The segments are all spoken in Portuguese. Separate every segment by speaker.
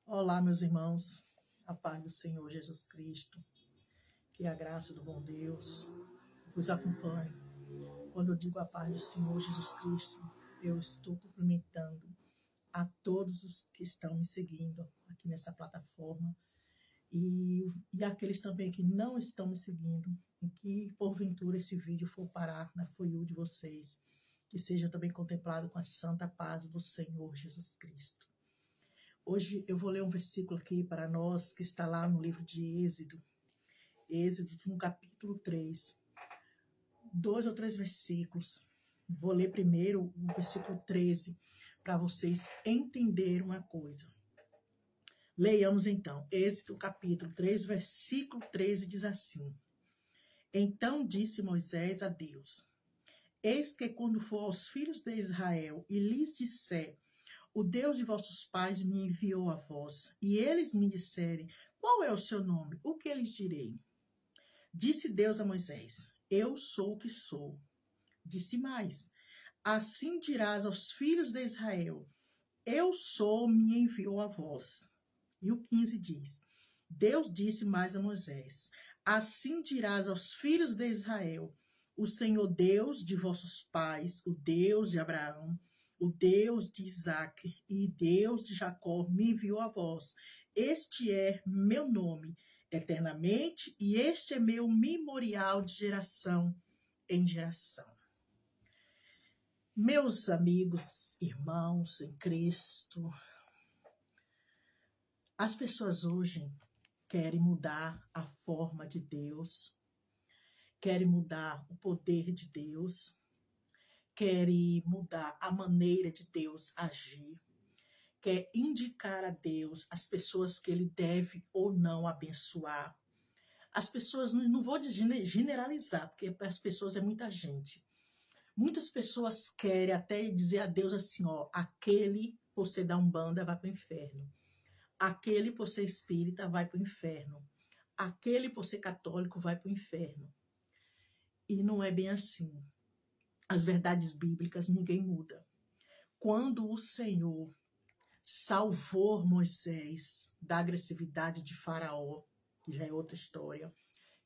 Speaker 1: Olá, meus irmãos, a paz do Senhor Jesus Cristo, que a graça do bom Deus vos acompanhe. Quando eu digo a paz do Senhor Jesus Cristo, eu estou cumprimentando a todos os que estão me seguindo aqui nessa plataforma e aqueles também que não estão me seguindo, e que porventura esse vídeo for parar na For You de vocês, que seja também contemplado com a santa paz do Senhor Jesus Cristo. Hoje eu vou ler um versículo aqui para nós, que está lá no livro de Êxodo, no capítulo 3, 2 ou 3 versículos. Vou ler primeiro o versículo 13, para vocês entenderem uma coisa. Leiamos então, Êxodo capítulo 3, versículo 13 diz assim: Então disse Moisés a Deus: Eis que quando for aos filhos de Israel e lhes disser: O Deus de vossos pais me enviou a vós, e eles me disserem: Qual é o seu nome? O que lhes direi? Disse Deus a Moisés: Eu sou o que sou. Disse mais: Assim dirás aos filhos de Israel: Eu sou, me enviou a vós. E o 15 diz: Deus disse mais a Moisés: Assim dirás aos filhos de Israel: O Senhor Deus de vossos pais, o Deus de Abraão, o Deus de Isaque e Deus de Jacó me enviou a vós. Este é meu nome eternamente, e este é meu memorial de geração em geração. Meus amigos, irmãos em Cristo, as pessoas hoje querem mudar a forma de Deus, querem mudar o poder de Deus, querem mudar a maneira de Deus agir, quer indicar a Deus as pessoas que ele deve ou não abençoar. As pessoas, não vou generalizar, porque as pessoas é muita gente. Muitas pessoas querem até dizer a Deus assim, ó, aquele por ser da Umbanda vai para o inferno. Aquele por ser espírita vai para o inferno. Aquele por ser católico vai para o inferno. E não é bem assim. As verdades bíblicas ninguém muda. Quando o Senhor salvou Moisés da agressividade de Faraó, que já é outra história,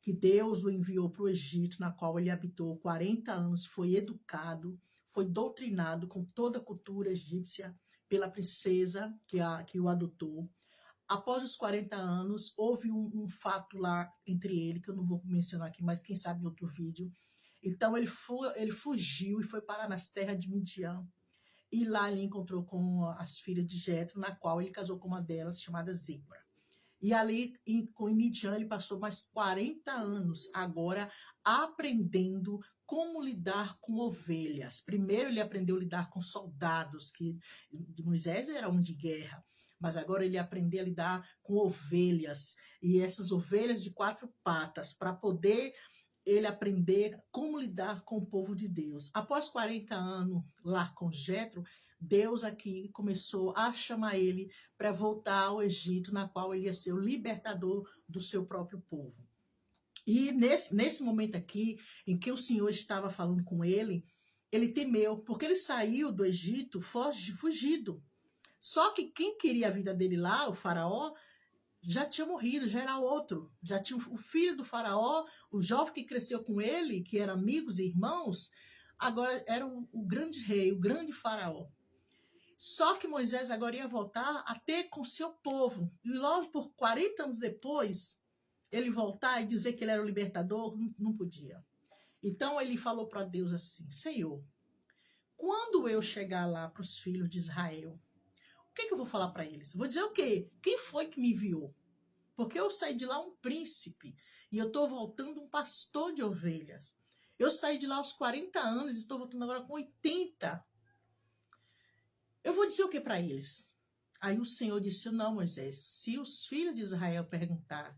Speaker 1: que Deus o enviou para o Egito, na qual ele habitou 40 anos, foi educado, foi doutrinado com toda a cultura egípcia pela princesa que o adotou. Após os 40 anos, houve um fato lá entre ele, que eu não vou mencionar aqui, mas quem sabe em outro vídeo. Então ele fugiu e foi parar nas terras de Midian. E lá ele encontrou com as filhas de Jetro, na qual ele casou com uma delas, chamada Zípora. E ali, em Midian, ele passou mais 40 anos, agora aprendendo como lidar com ovelhas. Primeiro ele aprendeu a lidar com soldados, que Moisés era um de guerra, mas agora ele aprendeu a lidar com ovelhas, e essas ovelhas de 4 patas, para poder ele aprender como lidar com o povo de Deus. Após 40 anos lá com Jetro, Deus aqui começou a chamar ele para voltar ao Egito, na qual ele ia ser o libertador do seu próprio povo. E nesse momento aqui, em que o Senhor estava falando com ele temeu, porque ele saiu do Egito fugido. Só que quem queria a vida dele lá, o faraó, já tinha morrido, já era outro. Já tinha o filho do faraó, o jovem que cresceu com ele, que eram amigos e irmãos, agora era o grande rei, o grande faraó. Só que Moisés agora ia voltar a ter com seu povo. E logo por 40 anos depois, ele voltar e dizer que ele era o libertador, não podia. Então ele falou para Deus assim: Senhor, quando eu chegar lá para os filhos de Israel, o que eu vou falar para eles? Vou dizer o quê? Quem foi que me enviou? Porque eu saí de lá um príncipe e eu estou voltando um pastor de ovelhas. Eu saí de lá aos 40 anos e estou voltando agora com 80. Eu vou dizer o que para eles? Aí o Senhor disse: Não, Moisés, se os filhos de Israel perguntar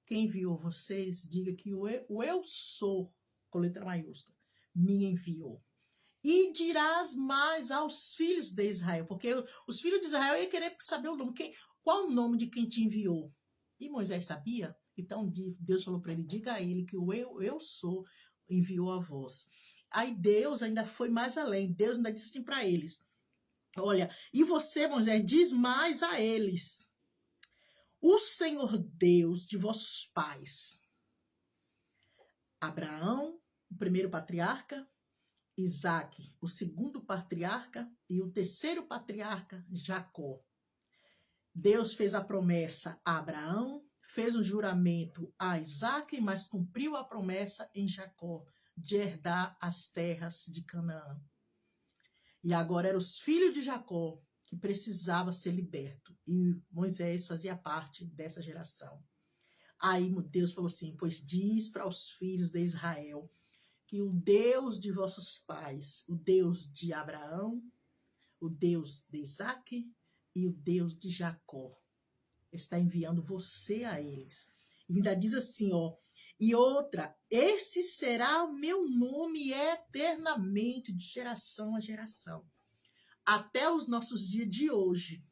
Speaker 1: quem enviou vocês, diga que o eu sou, com letra maiúscula, me enviou. E dirás mais aos filhos de Israel, porque os filhos de Israel iam querer saber o nome. Qual o nome de quem te enviou? E Moisés sabia? Então Deus falou para ele: diga a ele que o eu sou enviou a vós. Aí Deus ainda foi mais além. Deus ainda disse assim para eles: olha, e você, Moisés, diz mais a eles. o Senhor Deus de vossos pais, Abraão, o primeiro patriarca, Isaque, o segundo patriarca, e o terceiro patriarca, Jacó. Deus fez a promessa a Abraão, fez um juramento a Isaque, mas cumpriu a promessa em Jacó, de herdar as terras de Canaã. E agora eram os filhos de Jacó que precisavam ser libertos. E Moisés fazia parte dessa geração. Aí Deus falou assim, pois diz para os filhos de Israel que o Deus de vossos pais, o Deus de Abraão, o Deus de Isaque e o Deus de Jacó, está enviando você a eles. E ainda diz assim, ó, e outra, esse será o meu nome eternamente, de geração a geração. Até os nossos dias de hoje,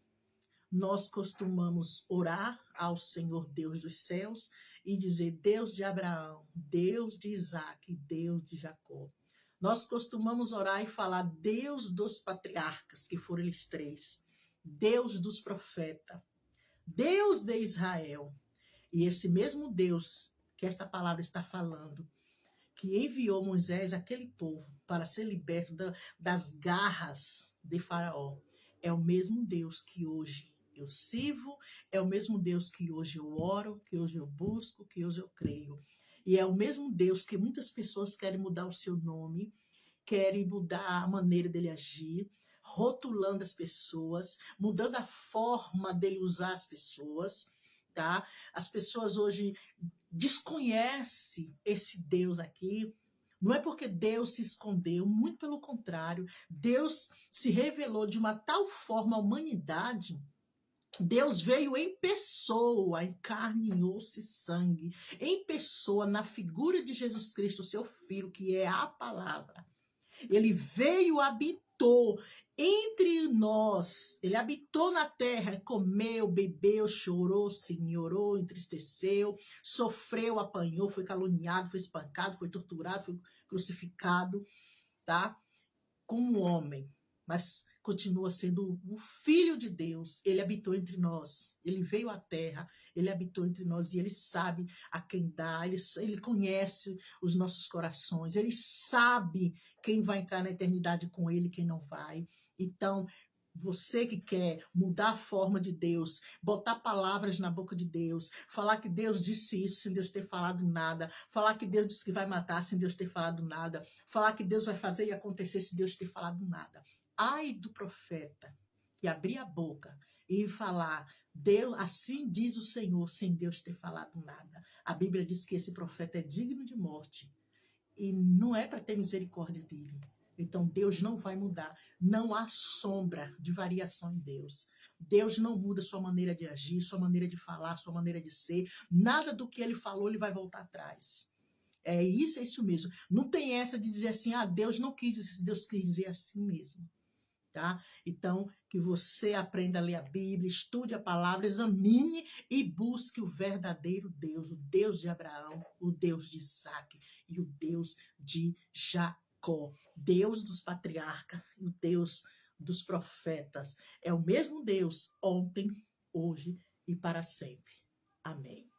Speaker 1: nós costumamos orar ao Senhor Deus dos céus e dizer Deus de Abraão, Deus de Isaque, Deus de Jacó. Nós costumamos orar e falar Deus dos patriarcas, que foram eles três, Deus dos profetas, Deus de Israel. E esse mesmo Deus que esta palavra está falando, que enviou Moisés àquele povo para ser liberto das garras de Faraó, é o mesmo Deus que hoje eu sirvo, é o mesmo Deus que hoje eu oro, que hoje eu busco, que hoje eu creio. E é o mesmo Deus que muitas pessoas querem mudar o seu nome, querem mudar a maneira dele agir, rotulando as pessoas, mudando a forma dele usar as pessoas, tá? As pessoas hoje desconhecem esse Deus aqui. Não é porque Deus se escondeu, muito pelo contrário, Deus se revelou de uma tal forma à humanidade. Deus veio em pessoa, em carne, em osso e sangue, em pessoa, na figura de Jesus Cristo, seu Filho, que é a palavra. Ele veio, habitou entre nós, ele habitou na terra, comeu, bebeu, chorou, senhorou, entristeceu, sofreu, apanhou, foi caluniado, foi espancado, foi torturado, foi crucificado, tá? Como homem, mas continua sendo o Filho de Deus. Ele habitou entre nós, ele veio à terra, ele habitou entre nós e ele sabe a quem dá, ele conhece os nossos corações, ele sabe quem vai entrar na eternidade com ele e quem não vai. Então, você que quer mudar a forma de Deus, botar palavras na boca de Deus, falar que Deus disse isso sem Deus ter falado nada, falar que Deus disse que vai matar sem Deus ter falado nada, falar que Deus vai fazer e acontecer sem Deus ter falado nada. Ai do profeta que abrir a boca e falar, Deus, assim diz o Senhor, sem Deus ter falado nada. A Bíblia diz que esse profeta é digno de morte e não é para ter misericórdia dele. Então Deus não vai mudar, não há sombra de variação em Deus. Deus não muda sua maneira de agir, sua maneira de falar, sua maneira de ser. Nada do que ele falou ele vai voltar atrás. É isso mesmo. Não tem essa de dizer assim, Deus não quis dizer, Deus quis dizer assim mesmo. Tá? Então, que você aprenda a ler a Bíblia, estude a palavra, examine e busque o verdadeiro Deus, o Deus de Abraão, o Deus de Isaque e o Deus de Jacó, Deus dos patriarcas, o Deus dos profetas. É o mesmo Deus ontem, hoje e para sempre. Amém.